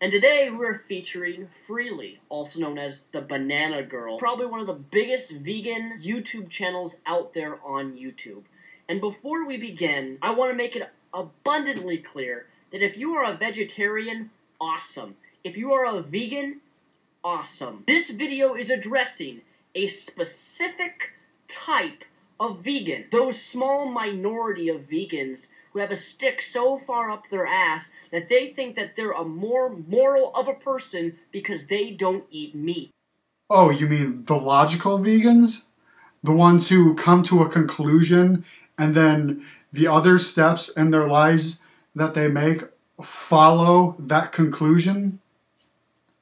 And today we're featuring Freelee, also known as the Banana Girl, probably one of the biggest vegan YouTube channels out there on YouTube. And before we begin, I want to make it abundantly clear that if you are a vegetarian, awesome. If you are a vegan, awesome. This video is addressing a specific type of vegan. Those small minority of vegans who have a stick so far up their ass that they think that they're a more moral of a person because they don't eat meat. Oh, you mean the logical vegans? The ones who come to a conclusion and then the other steps in their lives that they make follow that conclusion?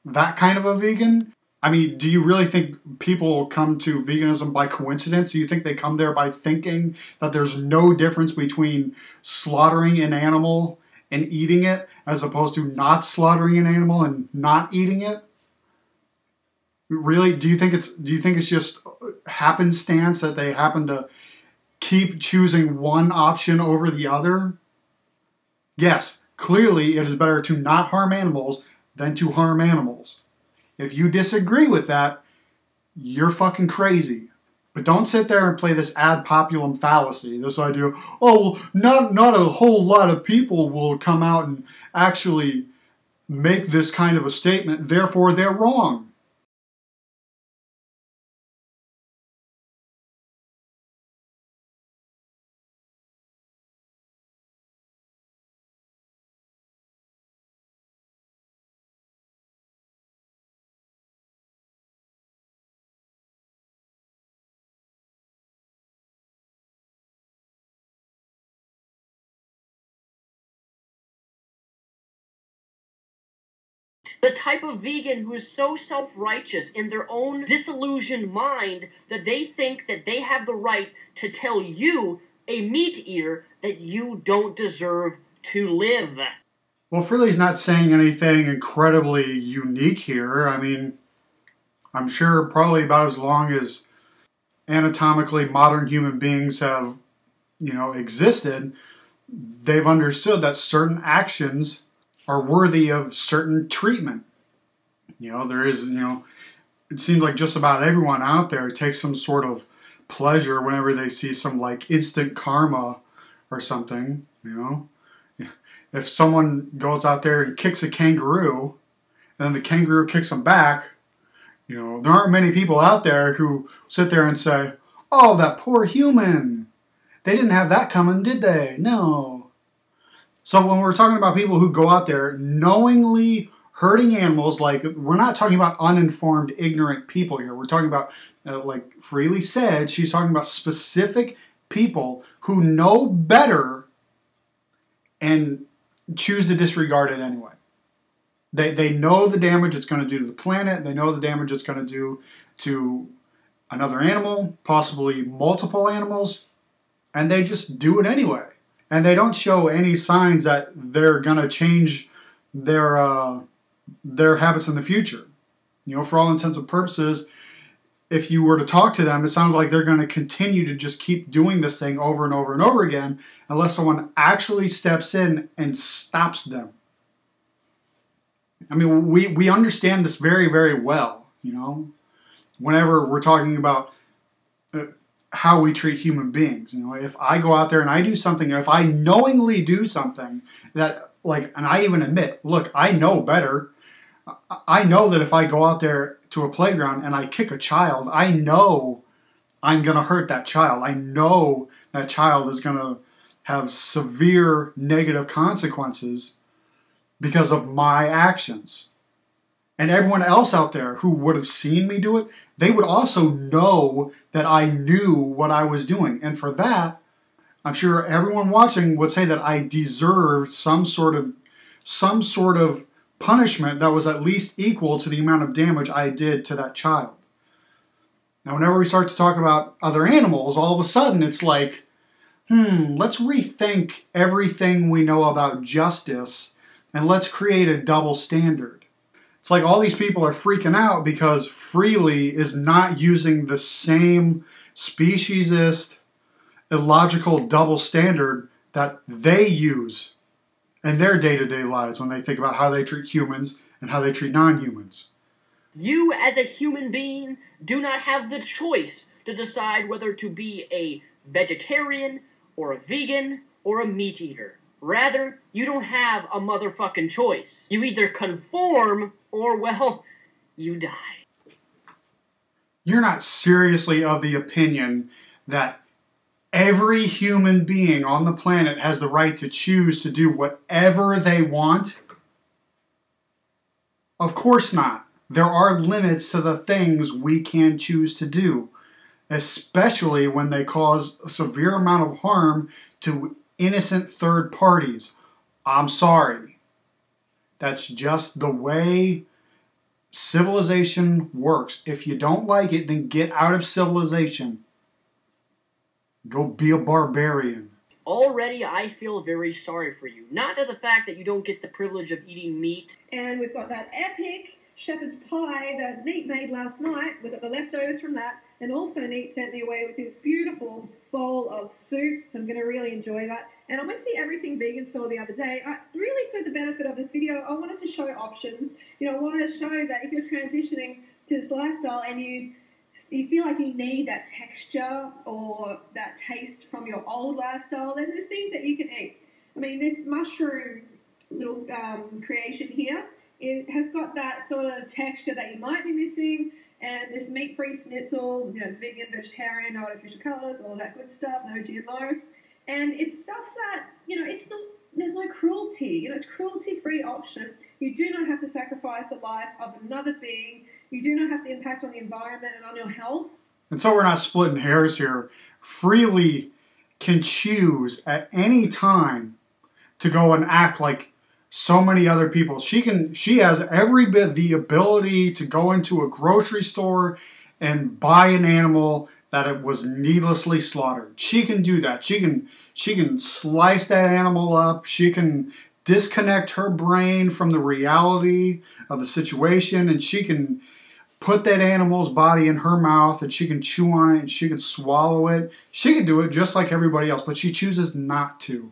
That kind of a vegan? I mean, do you really think people come to veganism by coincidence? Do you think they come there by thinking that there's no difference between slaughtering an animal and eating it as opposed to not slaughtering an animal and not eating it? Really? Do you think it's just happenstance that they happen to keep choosing one option over the other? Yes, clearly it is better to not harm animals than to harm animals. If you disagree with that, you're fucking crazy. But don't sit there and play this ad populum fallacy, this idea, oh, not a whole lot of people will come out and actually make this kind of a statement, therefore they're wrong. The type of vegan who is so self-righteous in their own disillusioned mind that they think that they have the right to tell you, a meat eater, that you don't deserve to live. Well, Freelee's not saying anything incredibly unique here. I mean, I'm sure probably about as long as anatomically modern human beings have, existed, they've understood that certain actions are worthy of certain treatment. There is, it seems like just about everyone out there takes some sort of pleasure whenever they see some like instant karma or something, If someone goes out there and kicks a kangaroo, and then the kangaroo kicks them back, there aren't many people out there who sit there and say, oh, that poor human. They didn't have that coming, did they? No. So when we're talking about people who go out there knowingly hurting animals, like we're not talking about uninformed, ignorant people here. We're talking about, like Freelee said, she's talking about specific people who know better and choose to disregard it anyway. They know the damage it's going to do to the planet. They know the damage it's going to do to another animal, possibly multiple animals, and they just do it anyway. And they don't show any signs that they're going to change their habits in the future. For all intents and purposes, if you were to talk to them, it sounds like they're going to continue to just keep doing this thing over and over and over again unless someone actually steps in and stops them. I mean, we understand this very, very well, whenever we're talking about how we treat human beings. If I go out there and I do something, if I knowingly do something that, and I even admit, look, I know better. I know that if I go out there to a playground and I kick a child, I know I'm going to hurt that child. I know that child is going to have severe negative consequences because of my actions. And everyone else out there who would have seen me do it, they would also know that I knew what I was doing. And for that, I'm sure everyone watching would say that I deserved some sort of punishment that was at least equal to the amount of damage I did to that child. Now, whenever we start to talk about other animals, all of a sudden it's like, let's rethink everything we know about justice and let's create a double standard. It's like all these people are freaking out because Freelee is not using the same speciesist, illogical double standard that they use in their day-to-day lives when they think about how they treat humans and how they treat non-humans. You, as a human being, do not have the choice to decide whether to be a vegetarian, or a vegan, or a meat eater. Rather, you don't have a motherfucking choice. You either conform, or, well, you die. You're not seriously of the opinion that every human being on the planet has the right to choose to do whatever they want? Of course not. There are limits to the things we can choose to do, especially when they cause a severe amount of harm to innocent third parties. I'm sorry. That's just the way civilization works. If you don't like it, then get out of civilization. Go be a barbarian. Already, I feel very sorry for you. Not to the fact that you don't get the privilege of eating meat. And we've got that epic shepherd's pie that Neat made last night. We've got the leftovers from that. And also Neat sent me away with this beautiful bowl of soup. So I'm going to really enjoy that. And I went to the Everything Vegan store the other day. Really, for the benefit of this video, I wanted to show options. I want to show that if you're transitioning to this lifestyle and you feel like you need that texture or that taste from your old lifestyle, then there's things that you can eat. I mean, this mushroom little creation here, it has got that sort of texture that you might be missing, and this meat-free schnitzel, it's vegan, vegetarian, no artificial colours, all that good stuff, no GMO, and it's stuff that, it's not, there's no cruelty, it's cruelty-free option. You do not have to sacrifice the life of another being. You do not have to impact on the environment and on your health. And so we're not splitting hairs here. Freelee can choose at any time to go and act like so many other people. She has every bit the ability to go into a grocery store and buy an animal that it was needlessly slaughtered. She can do that. She can slice that animal up. She can disconnect her brain from the reality of the situation, and she can put that animal's body in her mouth, and she can chew on it, and she can swallow it. She can do it just like everybody else, but she chooses not to.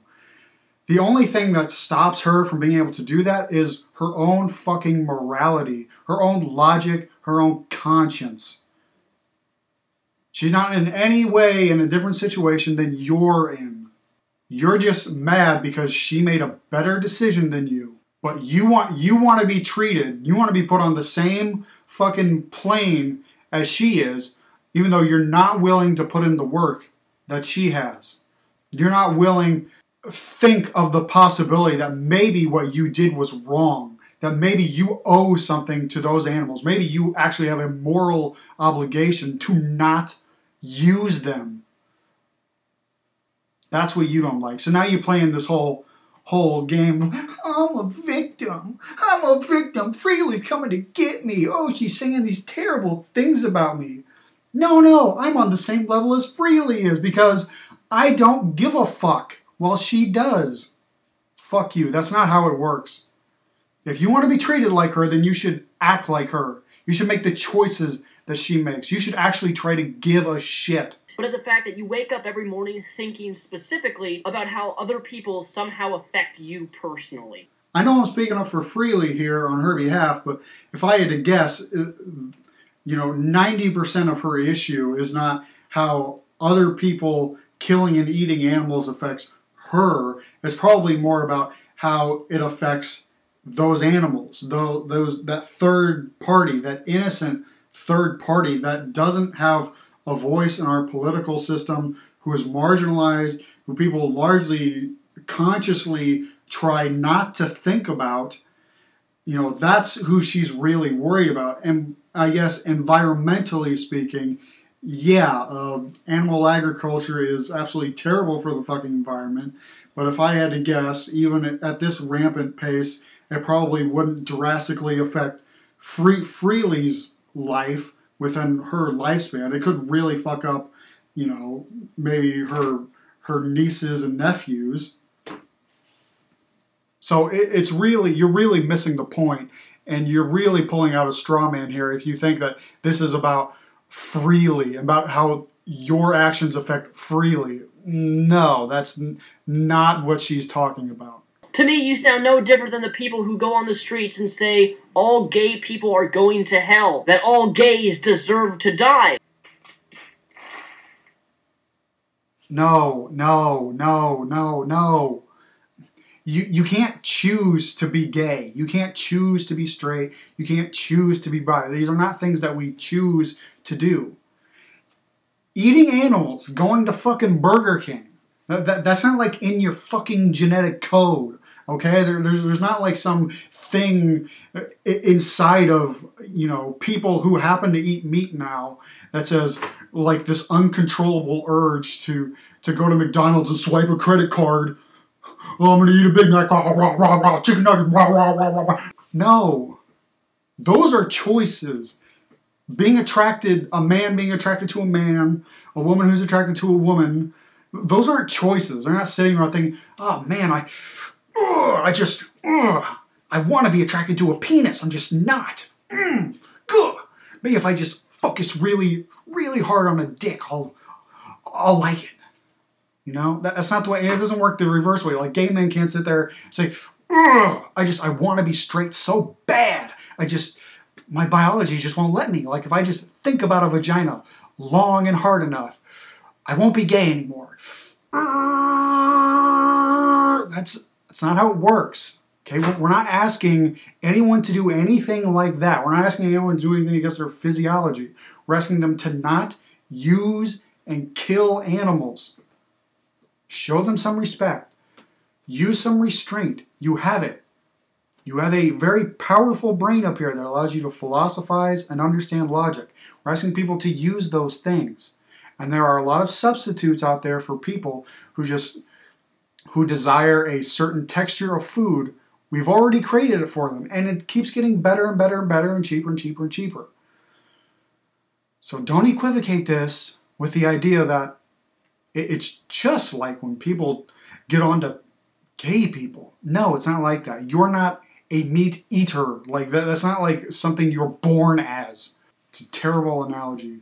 The only thing that stops her from being able to do that is her own fucking morality, her own logic, her own conscience. She's not in any way in a different situation than you're in. You're just mad because she made a better decision than you. But you want to be treated, you want to be put on the same fucking plane as she is, even though you're not willing to put in the work that she has. You're not willing to think of the possibility that maybe what you did was wrong, that maybe you owe something to those animals. Maybe you actually have a moral obligation to not use them. That's what you don't like. So now you're playing this whole game. I'm a victim. Freelee's coming to get me. Oh, she's saying these terrible things about me. No, I'm on the same level as Freelee is because I don't give a fuck while she does. Fuck you. That's not how it works. If you want to be treated like her, then you should act like her. You should make the choices that she makes. You should actually try to give a shit. But at the fact that you wake up every morning thinking specifically about how other people somehow affect you personally. I know I'm speaking up for Freelee here on her behalf, but if I had to guess, 90% of her issue is not how other people killing and eating animals affects her. It's probably more about how it affects those animals, that third party, that innocent third party that doesn't have a voice in our political system, who is marginalized, who people largely consciously try not to think about. That's who she's really worried about. And I guess environmentally speaking, animal agriculture is absolutely terrible for the fucking environment. But if I had to guess, even at this rampant pace, it probably wouldn't drastically affect Freelee's life within her lifespan. It could really fuck up, maybe her nieces and nephews. So you're really missing the point, and you're really pulling out a straw man here if you think that this is about Freelee, about how your actions affect Freelee. No, that's not what she's talking about. To me, you sound no different than the people who go on the streets and say all gay people are going to hell, that all gays deserve to die. No. You can't choose to be gay. You can't choose to be straight. You can't choose to be bi. These are not things that we choose to do. Eating animals, going to fucking Burger King, that's not like in your fucking genetic code, okay? There's not like some thing inside of, you know, people who happen to eat meat now that says like this uncontrollable urge to go to McDonald's and swipe a credit card. Oh, I'm going to eat a Big Mac, rah, rah, rah, rah, chicken nuggets, rah, rah, rah, rah, rah. No. Those are choices. A man being attracted to a man, a woman who's attracted to a woman, those aren't choices. They're not sitting around thinking, oh man, I want to be attracted to a penis. I'm just not. Maybe if I just focus really, really hard on a dick, I'll like it. You know, that's not the way. And it doesn't work the reverse way. Like gay men can't sit there and say, I want to be straight so bad. My biology just won't let me. Like if I just think about a vagina long and hard enough, I won't be gay anymore. That's not how it works. Okay, we're not asking anyone to do anything like that. We're not asking anyone to do anything against their physiology. We're asking them to not use and kill animals. Show them some respect. Use some restraint. You have it. You have a very powerful brain up here that allows you to philosophize and understand logic. We're asking people to use those things. And there are a lot of substitutes out there for people who desire a certain texture of food. We've already created it for them. And it keeps getting better and better and better and cheaper and cheaper and cheaper. So don't equivocate this with the idea that it's just like when people get on to gay people. No, it's not like that. You're not a meat eater. Like that's not like something you're born as. It's a terrible analogy.